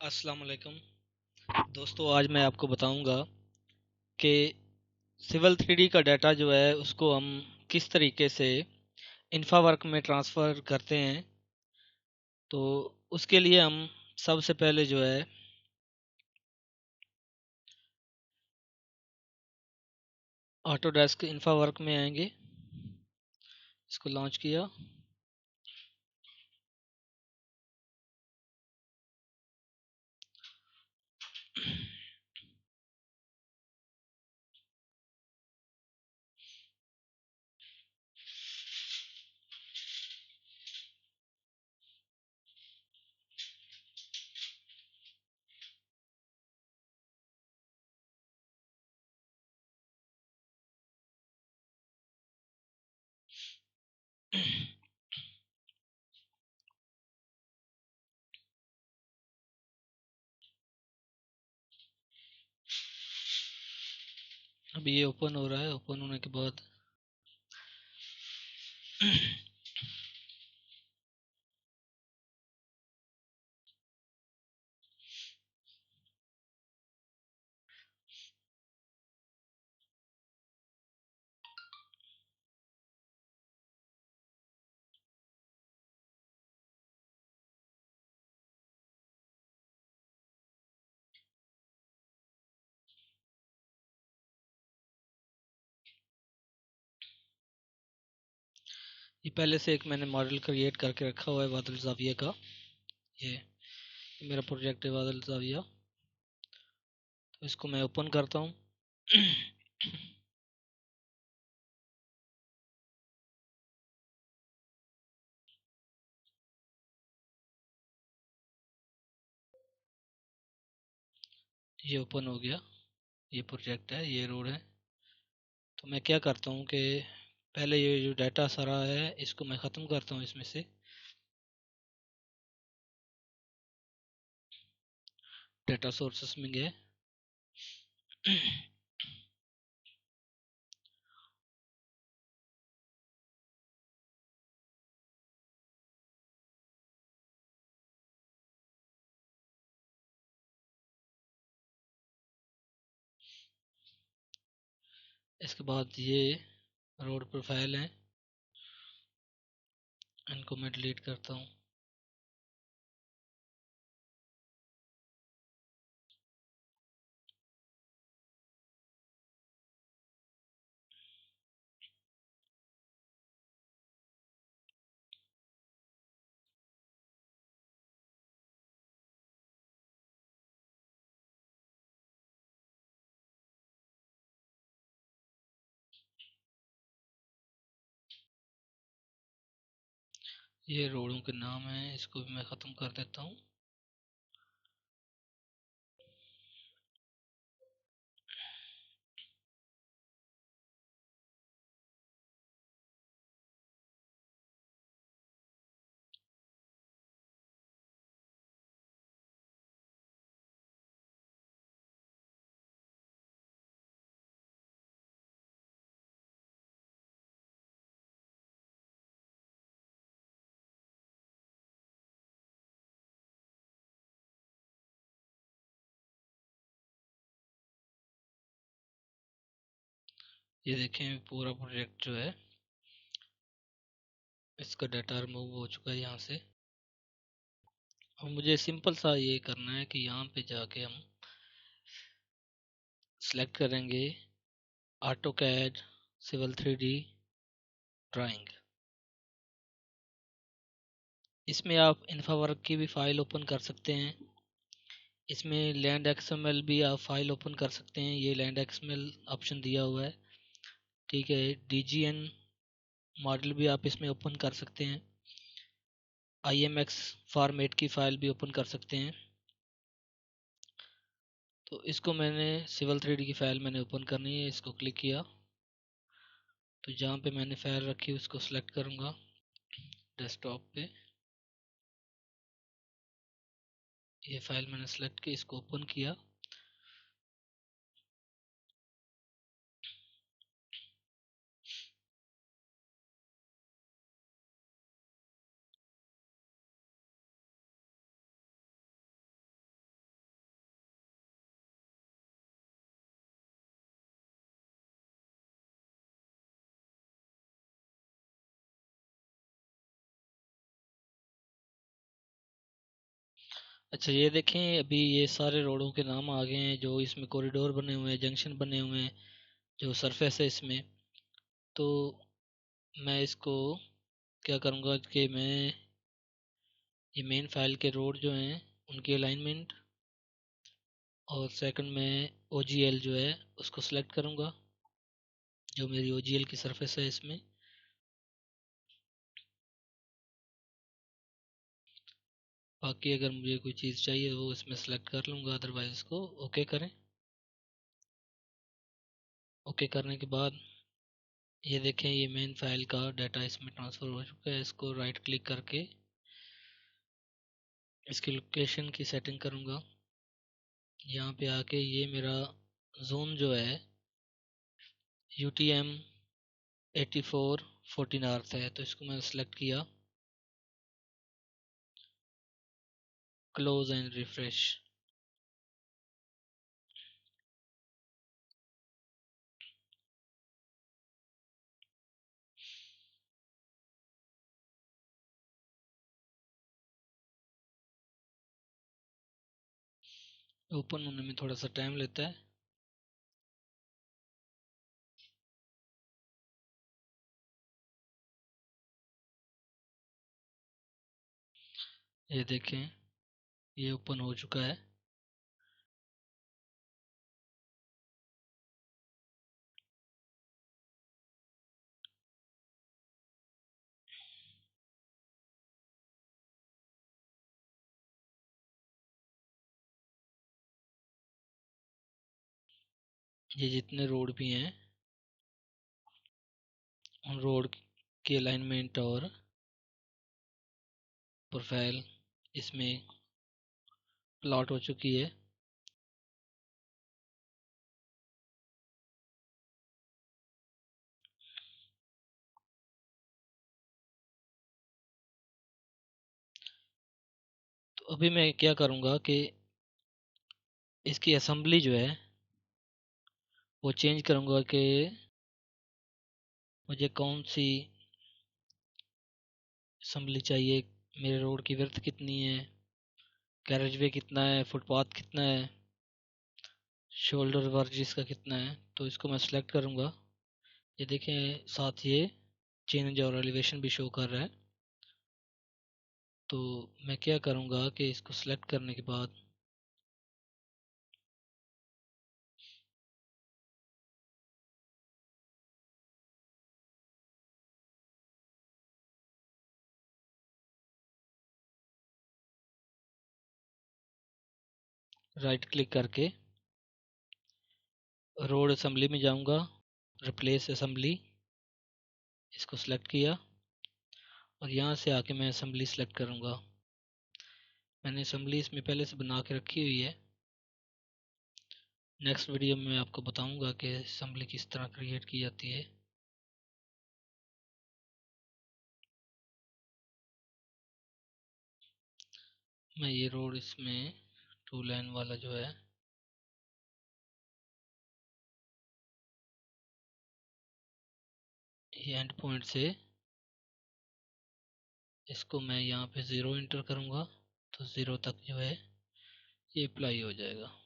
अस्सलाम वालेकुम दोस्तों। आज मैं आपको बताऊंगा कि सिविल 3D का डाटा जो है उसको हम किस तरीके से इन्फावर्क में ट्रांसफ़र करते हैं। तो उसके लिए हम सबसे पहले जो है ऑटोडेस्क इन्फावर्क में आएंगे। इसको लॉन्च किया। अभी ये ओपन हो रहा है। ओपन होने के बाद ये पहले से एक मैंने मॉडल क्रिएट करके रखा हुआ है बादल ज़ाविया का। ये मेरा प्रोजेक्ट है बादल ज़ाविया। तो इसको मैं ओपन करता हूँ। ये ओपन हो गया। ये प्रोजेक्ट है, ये रोड है। तो मैं क्या करता हूँ कि पहले ये जो डाटा सारा है इसको मैं ख़त्म करता हूँ इसमें से। डाटा सोर्सेस में गए। इसके बाद ये रोड प्रोफाइल है, इनको मैं डिलीट करता हूँ। ये रोडों के नाम है, इसको भी मैं ख़त्म कर देता हूँ। ये देखें पूरा प्रोजेक्ट जो है इसका डाटा रिमूव हो चुका है यहाँ से। अब मुझे सिंपल सा ये करना है कि यहाँ पे जाके हम सेलेक्ट करेंगे auto CAD civil 3D drawing. इसमें आप इन्फावर्क की भी फाइल ओपन कर सकते हैं। इसमें लैंड एक्सएमएल भी आप फाइल ओपन कर सकते हैं। ये लैंड एक्सएमएल ऑप्शन दिया हुआ है, ठीक है। डीजीएन मॉडल भी आप इसमें ओपन कर सकते हैं। IMX फॉर्मेट की फ़ाइल भी ओपन कर सकते हैं। तो इसको मैंने सिविल 3D की फ़ाइल मैंने ओपन करनी है। इसको क्लिक किया तो जहाँ पे मैंने फ़ाइल रखी उसको सिलेक्ट करूँगा डेस्कटॉप पे। ये फ़ाइल मैंने सेलेक्ट की, इसको ओपन किया। अच्छा ये देखें, अभी ये सारे रोडों के नाम आ गए हैं, जो इसमें कॉरिडोर बने हुए हैं, जंक्शन बने हुए हैं, जो सरफेस है इसमें। तो मैं इसको क्या करूँगा कि मैं ये मेन फाइल के रोड जो हैं उनकी अलाइनमेंट, और सेकंड में OGL जो है उसको सिलेक्ट करूँगा, जो मेरी OGL की सरफेस है इसमें। बाकी अगर मुझे कोई चीज़ चाहिए वो इसमें सेलेक्ट कर लूँगा, अदरवाइज़ इसको ओके करें। ओके करने के बाद ये देखें, ये मेन फाइल का डाटा इसमें ट्रांसफ़र हो चुका है। इसको राइट क्लिक करके इसकी लोकेशन की सेटिंग करूँगा। यहाँ पे आके ये मेरा जोन जो है UTM 84 14 आवर्स है, तो इसको मैंने सेलेक्ट किया, क्लोज एंड रिफ्रेश। ओपन होने में थोड़ा सा टाइम लेता है। ये देखें, ये ओपन हो चुका है। ये जितने रोड भी हैं उन रोड की अलाइनमेंट और प्रोफाइल इसमें प्लॉट हो चुकी है। तो अभी मैं क्या करूँगा कि इसकी असेंबली जो है वो चेंज करूँगा कि मुझे कौन सी असेंबली चाहिए, मेरे रोड की विड्थ कितनी है, कैरेजवे कितना है, फुटपाथ कितना है, शोल्डर वर्जिस का कितना है। तो इसको मैं सिलेक्ट करूँगा। ये देखें, साथ ये चेंज और एलिवेशन भी शो कर रहा है। तो मैं क्या करूँगा कि इसको सिलेक्ट करने के बाद राइट क्लिक करके रोड असेंबली में जाऊँगा, रिप्लेस असेंबली, इसको सिलेक्ट किया और यहाँ से आके मैं असेंबली सेलेक्ट करूँगा। मैंने असेंबली इसमें पहले से बना के रखी हुई है। नेक्स्ट वीडियो में मैं आपको बताऊँगा कि असेंबली किस तरह क्रिएट की जाती है। मैं ये रोड इसमें 2 लाइन वाला जो है ये एंड पॉइंट से इसको मैं यहाँ पे 0 इंटर करूँगा, तो 0 तक जो है ये अप्लाई हो जाएगा।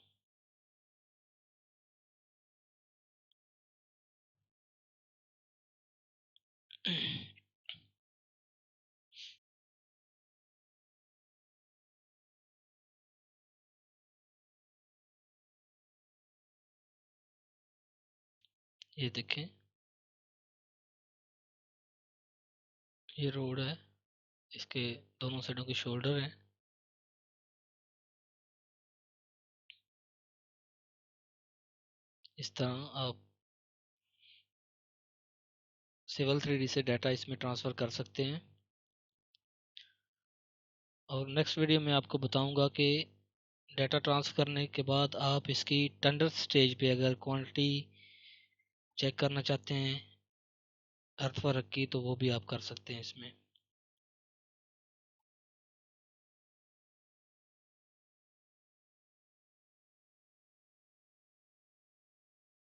ये देखें, ये रोड है, इसके दोनों साइडों के शोल्डर हैं। इस तरह आप सिविल 3D से डाटा इसमें ट्रांसफ़र कर सकते हैं। और नेक्स्ट वीडियो में आपको बताऊंगा कि डाटा ट्रांसफ़र करने के बाद आप इसकी टेंडर स्टेज पे अगर क्वांटिटी चेक करना चाहते हैं अर्थवर्क की, तो वो भी आप कर सकते हैं इसमें।